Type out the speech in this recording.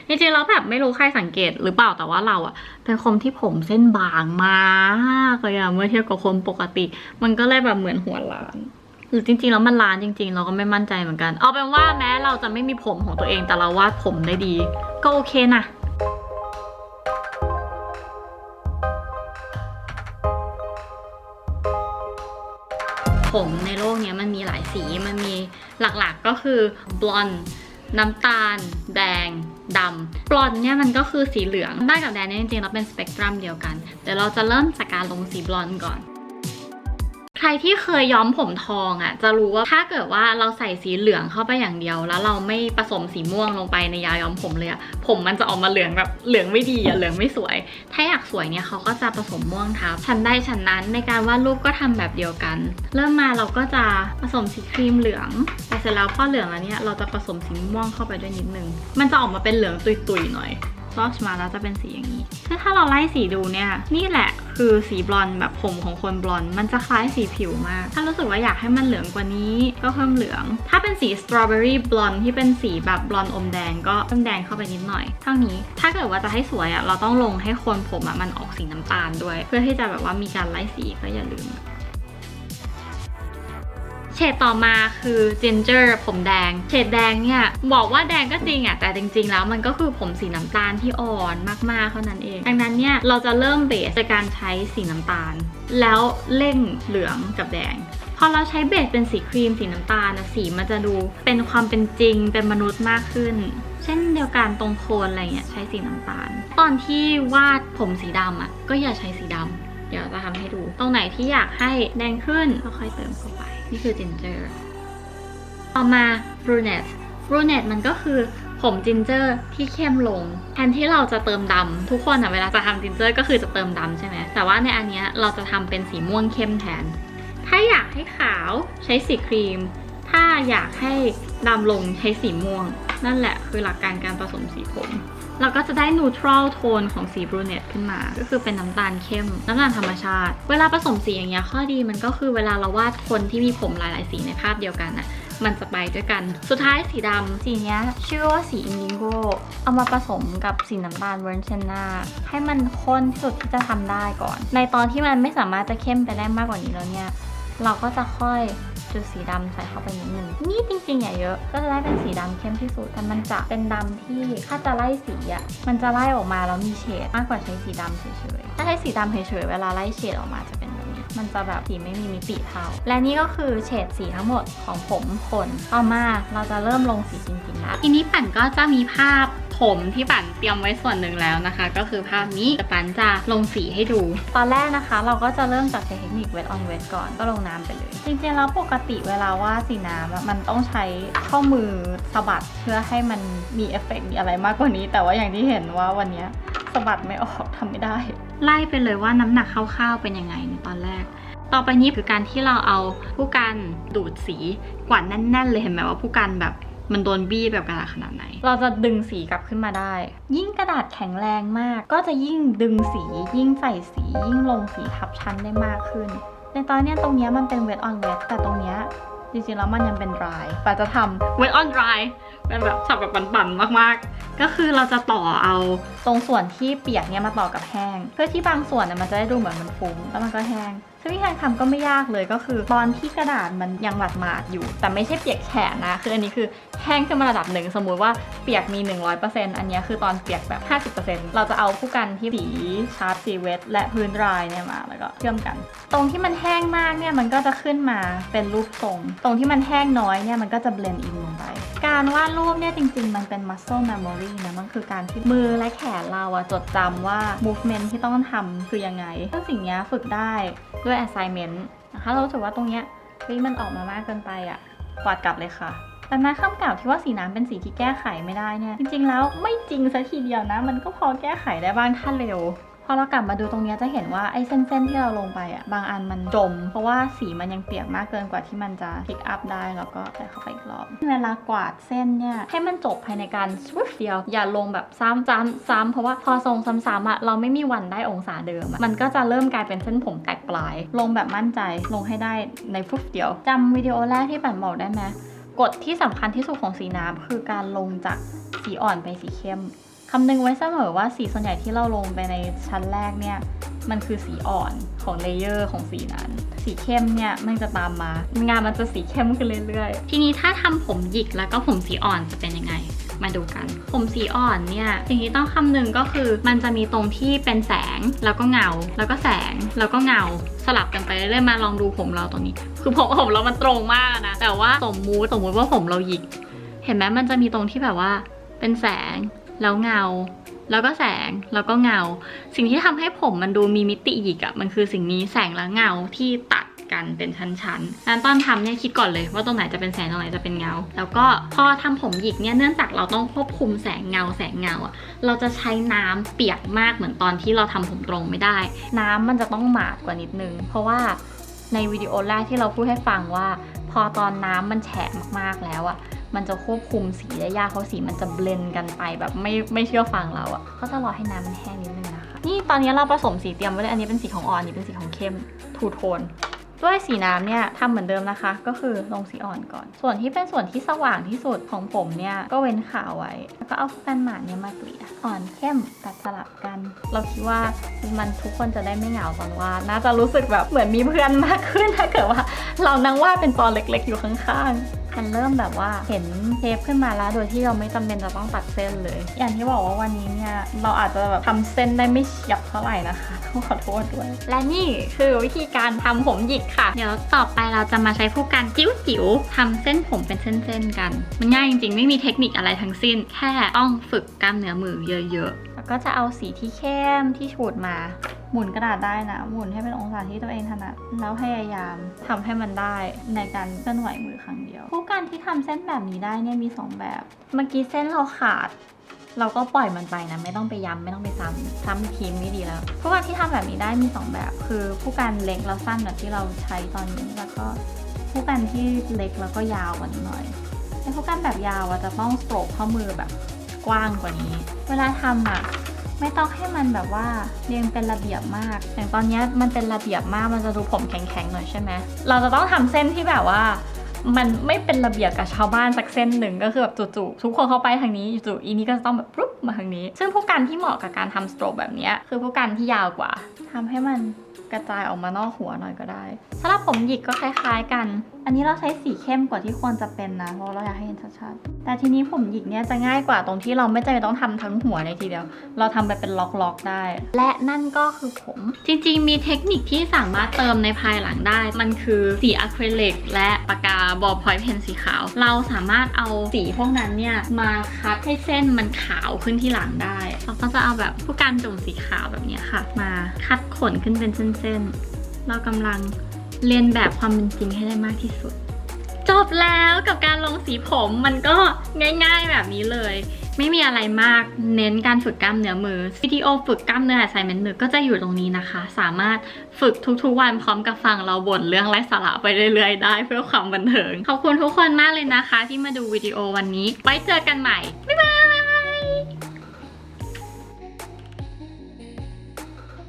จริงๆแล้วแบบไม่รู้ใครสังเกตหรือเปล่าแต่ว่าเราอะเป็นคนที่ผมเส้นบางมากเลยอะเมื่อเทียบกับคนปกติมันก็เลยแบบเหมือนหัวล้านหรือจริงๆแล้วมันล้านจริงๆเราก็ไม่มั่นใจเหมือนกันเอาเป็นว่าแม้เราจะไม่มีผมของตัวเองแต่เราวาดผมได้ดีก็โอเคนะผมในโลกนี้มันมีหลายสีมันมีหลักๆก็คือบลอนด์น้ำตาลแดงดำบลอนด์เนี่ยมันก็คือสีเหลืองได้กับแดงเนี่ยจริงๆแล้วเป็นสเปกตรัมเดียวกันเดี๋ยวเราจะเริ่มจากการลงสีบลอนด์ก่อนใครที่เคยย้อมผมทองอ่ะจะรู้ว่าถ้าเกิดว่าเราใส่สีเหลืองเข้าไปอย่างเดียวแล้วเราไม่ผสมสีม่วงลงไปในยาย้อมผมเลยอ่ะผมมันจะออกมาเหลืองแบบเหลืองไม่ดีอ่ะเหลืองไม่สวยถ้าอยากสวยเนี่ยเขาก็จะผสมม่วงทับชั้นใดชั้นนั้นในการวาดรูปก็ทำแบบเดียวกันเริ่มมาเราก็จะผสมสีครีมเหลืองแต่เสร็จแล้วพอเหลืองแล้วเนี่ยเราจะผสมสีม่วงเข้าไปด้วยนิดนึงมันจะออกมาเป็นเหลืองตุยๆหน่อยซอสมาแล้วจะเป็นสีอย่างนี้ซึ่งถ้าเราไล่สีดูเนี่ยนี่แหละคือสีบลอนด์แบบผมของคนบลอนด์มันจะคล้ายสีผิวมากถ้ารู้สึกว่าอยากให้มันเหลืองกว่านี้ก็เพิ่มเหลืองถ้าเป็นสีสตรอเบอรี่บลอนด์ที่เป็นสีแบบบลอนด์อมแดงก็เพิ่มแดงเข้าไปนิดหน่อยเท่านี้ถ้าเกิดว่าจะให้สวยอ่ะเราต้องลงให้โคนผมอ่ะมันออกสีน้ำตาลด้วยเพื่อที่จะแบบว่ามีการไล่สีก็อย่าลืมเฉดต่อมาคือ ginger ผมแดงเฉดแดงเนี่ยบอกว่าแดงก็จริงอะแต่จริงๆแล้วมันก็คือผมสีน้ำตาลที่อ่อนมากๆเท่านั้นเองดังนั้นเนี่ยเราจะเริ่มเบสจากการใช้สีน้ำตาลแล้วเร่งเหลืองกับแดงพอเราใช้เบสเป็นสีครีมสีน้ำตาลนะสีมันจะดูเป็นความเป็นจริงเป็นมนุษย์มากขึ้นเช่นเดียวกันตรงโคนอะไรเงี้ยใช้สีน้ำตาลตอนที่วาดผมสีดำอะก็อย่าใช้สีดำเดี๋ยวจะทำให้ดูตรงไหนที่อยากให้แดงขึ้นก็ค่อยเติมเข้าไปนี่คือ ginger ต่อมา brunette brunette มันก็คือผมจินเจอร์ที่เข้มลงแทนที่เราจะเติมดำทุกคนเวลาจะทำจินเจอร์ก็คือจะเติมดำใช่ไหมแต่ว่าในอันนี้เราจะทำเป็นสีม่วงเข้มแทนถ้าอยากให้ขาวใช้สีครีมถ้าอยากให้ดำลงใช้สีม่วงนั่นแหละคือหลักการการผสมสีผมเราก็จะได้ neutral tone ของสี brunette ขึ้นมาก็คือเป็นน้ำตาลเข้มน้ำตาลธรรมชาติเวลาผสมสีอย่างเงี้ยข้อดีมันก็คือเวลาเราวาดคนที่มีผมหลายๆสีในภาพเดียวกันนะมันจะไปด้วยกันสุดท้ายสีดำสีเนี้ยชื่อว่าสี indigo เอามาผสมกับสีน้ำตาลเวอร์เชน่าให้มันข้นที่สุดที่จะทำได้ก่อนในตอนที่มันไม่สามารถจะเข้มไปได้มากกว่านี้แล้วเนี่ยเราก็จะค่อยจุดสีดำใส่เข้าไปนิดนึงนี่จริงๆอย่าเยอะก็จะได้เป็นสีดำเข้มที่สุดแต่มันจะเป็นดำที่ถ้าจะไล่สีอ่ะมันจะไล่ออกมาแล้วมีเฉดมากกว่าใช้สีดำเฉยๆถ้าใช้สีดำเฉยๆเวลาไล่เฉดออกมาจะเป็นแบบนี้มันจะแบบสีไม่มีมิติเท่าและนี่ก็คือเฉดสีทั้งหมดของผมคนต่อมาเราจะเริ่มลงสีจริงๆแล้วทีนี้ปั่นก็จะมีภาพผมที่ปั่นเตรียมไว้ส่วนหนึ่งแล้วนะคะก็คือภาพนี้แต่ปั่นจะลงสีให้ดูตอนแรกนะคะเราก็จะเริ่มจากใช้เทคนิค wet on wet ก่อนก็ลงน้ำไปเลยจริงๆแล้วปกติเวลาวาดสีน้ำมันต้องใช้ข้อมือสะบัดเพื่อให้มันมีเอฟเฟกต์มีอะไรมากกว่านี้แต่ว่าอย่างที่เห็นว่าวันนี้สะบัดไม่ออกทำไม่ได้ไล่ไปเลยว่าน้ำหนักคร่าวๆเป็นยังไงในตอนแรกต่อไปนี้คือการที่เราเอาผู้กันดูดสีกวาดแน่นๆเลยเห็นไหมว่าผู้กันแบบมันโดนบี้แบบกระดาษขนาดไหนเราจะดึงสีกลับขึ้นมาได้ยิ่งกระดาษแข็งแรงมากก็จะยิ่งดึงสียิ่งใส่สียิ่งลงสีทับชั้นได้มากขึ้นในตอนนี้ตรงนี้มันเป็น wet on wet แต่ตรงนี้จริงๆแล้วมันยังเป็น dry ป่าจะทำ wet on dry เป็นแบบสับแบบปั่นๆมากๆก็คือเราจะต่อเอาตรงส่วนที่เปียกเนี่ยมาต่อกับแห้งเพื่อที่บางส่วนมันจะได้ดูเหมือนมันฟุ้งแล้วมันก็แห้งซึ่งวิธีการทำก็ไม่ยากเลยก็คือตอนที่กระดาษมันยังหมาดๆอยู่แต่ไม่ใช่เปียกแฉะนะคืออันนี้คือแห้งขึ้นมาระดับหนึ่งสมมุติว่าเปียกมี 100% อันนี้คือตอนเปียกแบบ 50% เราจะเอาผู้กันที่สีชาร์ปสีเวทและพื้นดรายเนี่ยมาแล้วก็เชื่อมกันตรงที่มันแห้งมากเนี่ยมันก็จะขึ้นมาเป็นรูปทรงตรงที่มันแห้งน้อยเนี่ยมันก็จะเบลนด์อินลงไปการวาดรูปเนี่ยจริงๆมันเป็น muscle memory นะมันคือการที่มือและแขนเราจดจำว่า movement ที่ต้องทำคือยังไงซึ่งสิ่งนี้ฝึกได้ด้วย assignment นะคะเราถือว่าตรงเนี้ยมันออกมามากเกินไปกวาดกลับเลยค่ะแต่นะคำกล่าวที่ว่าสีน้ำเป็นสีที่แก้ไขไม่ได้เนี่ยจริงๆแล้วไม่จริงซะทีเดียวนะมันก็พอแก้ไขได้บ้างถ้าเร็วพอเรากลับมาดูตรงนี้จะเห็นว่าไอ้เส้นๆที่เราลงไปบางอันมันจมเพราะว่าสีมันยังเปียกมากเกินกว่าที่มันจะพิกอัพได้แล้วก็ใส่เข้าไปอีกรอบเวลากวาดเส้นเนี่ยให้มันจบภายในการสวิฟเดียวอย่าลงแบบซ้ำเพราะว่าพอทรงซ้ำๆเราไม่มีวันได้องศาเดิมมันก็จะเริ่มกลายเป็นเส้นผมแตกปลายลงแบบมั่นใจลงให้ได้ในฟุบเดียวจำวิดีโอแรกที่ปั่นบอกได้ไหมกฎที่สำคัญที่สุดของสีน้ำคือการลงจากสีอ่อนไปสีเข้ม คำนึงไว้เสมอว่าสีส่วนใหญ่ที่เราลงไปในชั้นแรกเนี่ยมันคือสีอ่อนของเลเยอร์ของสีนั้นสีเข้มเนี่ยมันจะตามมางานมันจะสีเข้มขึ้นเรื่อยๆทีนี้ถ้าทำผมหยิกแล้วก็ผมสีอ่อนจะเป็นยังไงมาดูกันผมสีอ่อนเนี่ยสิ่งที่ต้องคำนึงก็คือมันจะมีตรงที่เป็นแสงแล้วก็เงาแล้วก็แสงแล้วก็เงาสลับกันไปเรื่อยๆมาลองดูผมเราตรงนี้คือผมเรามันตรงมากนะแต่ว่าสมมุติว่าผมเราหยิกเห็นไหมมันจะมีตรงที่แบบว่าเป็นแสงแล้วเงาแล้วก็แสงแล้วก็เงาสิ่งที่ทำให้ผมมันดูมีมิติหยิกอะมันคือสิ่งนี้แสงและเงาที่ตัดกันเป็นชั้นๆนั้นตอนทำเนี่ยคิดก่อนเลยว่าตรงไหนจะเป็นแสงตรงไหนจะเป็นเงาแล้วก็พอทำผมหยิกเนี่ยเนื่องจากเราต้องควบคุมแสงเงาอะเราจะใช้น้ำเปียกมากเหมือนตอนที่เราทำผมตรงไม่ได้น้ำมันจะต้องหมาดกว่านิดนึงเพราะว่าในวิดีโอแรกที่เราพูดให้ฟังว่าพอตอนน้ำมันแฉะมากๆแล้วอะมันจะควบคุมสีได้ยากเพราะสีมันจะเบลนด์กันไปแบบไม่เชื่อฟังเราอะก็จะรอให้น้ำมันแห้งนิดนึงนะคะนี่ตอนนี้เราผสมสีเตรียมไว้เลยอันนี้เป็นสีของอ่อนอันนี้เป็นสีของเข้มทูโทนด้วยสีน้ำเนี่ยทำเหมือนเดิมนะคะก็คือลงสีอ่อนก่อนส่วนที่เป็นส่วนที่สว่างที่สุดของผมเนี่ยก็เว้นขาวไว้แล้วก็เอาแป้นหมาดเนี่ยมาเกลี่ยอ่อนเข้มตัดสลับกันเราคิดว่ามันทุกคนจะได้ไม่เหงาตอนวาดน่าจะรู้สึกแบบเหมือนมีเพื่อนมากขึ้นถ้าเกิดว่าเรานั่งวาดเป็นตอนเล็กๆอยู่ข้างๆมันเริ่มแบบว่าเห็นเชฟขึ้นมาแล้วโดยที่เราไม่จำเป็นจะต้องตัดเส้นเลยอย่างที่บอกว่าวันนี้เนี่ยเราอาจจะแบบทำเส้นได้ไม่เฉียบเท่าไหร่นะคะต้องขอโทษด้วยและนี่คือวิธีการทำผมหยิกค่ะเดี๋ยวต่อไปเราจะมาใช้ผู้กันจิ๋วๆทำเส้นผมเป็นเส้นๆกันมันง่ายจริงๆไม่มีเทคนิคอะไรทั้งสิ้นแค่ต้องฝึกกล้ามเนื้อมือเยอะๆแล้วก็จะเอาสีที่เข้มที่ฉูดมาหมุนกระดาษได้นะหมุนให้เป็นองศาที่ตัวเองถนัดแล้วพยายามทำให้มันได้ในการเคลื่อนไหวมือครั้งเดียวผู้กันที่ทำเส้นแบบนี้ได้เนี่ยมี2แบบเมื่อกี้เส้นเราขาดเราก็ปล่อยมันไปนะไม่ต้องไปย้ำไม่ต้องไปซ้ำอีกทีไม่ดีแล้วผู้กันที่ทำแบบนี้ได้มี2แบบคือผู้กันเล็กแล้วสั้นแบบที่เราใช้ตอนนี้แล้วก็ผู้กันที่เล็กแล้วก็ยาวกว่านี้หน่อยในผู้กันแบบยาวจะต้องสโตรกข้อมือแบบกว้างกว่านี้เวลาทำไม่ต้องให้มันแบบว่าเรียงเป็นระเบียบมากอย่างตอนนี้มันเป็นระเบียบมากมันจะดูผมแข็งๆหน่อยใช่ไหมเราจะต้องทำเส้นที่แบบว่ามันไม่เป็นระเบียบกับชาวบ้านสักเส้นหนึ่งก็คือแบบจู่ๆทุกคนเข้าไปทางนี้จู่ๆอีนี้ก็จะต้องแบบปุ๊บมาทางนี้ซึ่งผู้กันที่เหมาะกับการทำสโตรกแบบนี้คือผู้กันที่ยาวกว่าทำให้มันกระจายออกมานอกหัวหน่อยก็ได้สำหรับผมหยิกก็คล้ายๆกันอันนี้เราใช้สีเข้มกว่าที่ควรจะเป็นนะเพราะเราอยากให้เห็นชัดๆแต่ทีนี้ผมหยิกเนี่ยจะง่ายกว่าตรงที่เราไม่จำเป็นต้องทำทั้งหัวในทีเดียวเราทำไปเป็นล็อกๆได้และนั่นก็คือผมจริงๆมีเทคนิคที่สามารถเติมในภายหลังได้มันคือสีอะคริลิกและปากกาบอลพอยต์เพนสีขาวเราสามารถเอาสีพวกนั้นเนี่ยมาคัดให้เส้นมันขาวขึ้นที่หลังได้เราก็จะเอาแบบผู้กันจุ่มสีขาวแบบนี้ค่ะมาคัดขนขึ้นเป็นเส้นๆเรากำลังเรียนแบบความเป็นจริงให้ได้มากที่สุดจบแล้วกับการลงสีผมมันก็ง่ายๆแบบนี้เลยไม่มีอะไรมากเน้นการฝึกกล้ามเนื้อมือวิดีโอฝึกกล้ามเนื้อไซเมนต์มือก็จะอยู่ตรงนี้นะคะสามารถฝึกทุกๆวันพร้อมกับฟังเราบ่นเรื่องไร้สาระไปเรื่อยๆได้เพื่อความบันเทิงขอบคุณทุกคนมากเลยนะคะที่มาดูวิดีโอวันนี้ไว้เจอกันใหม่บ๊ายบาย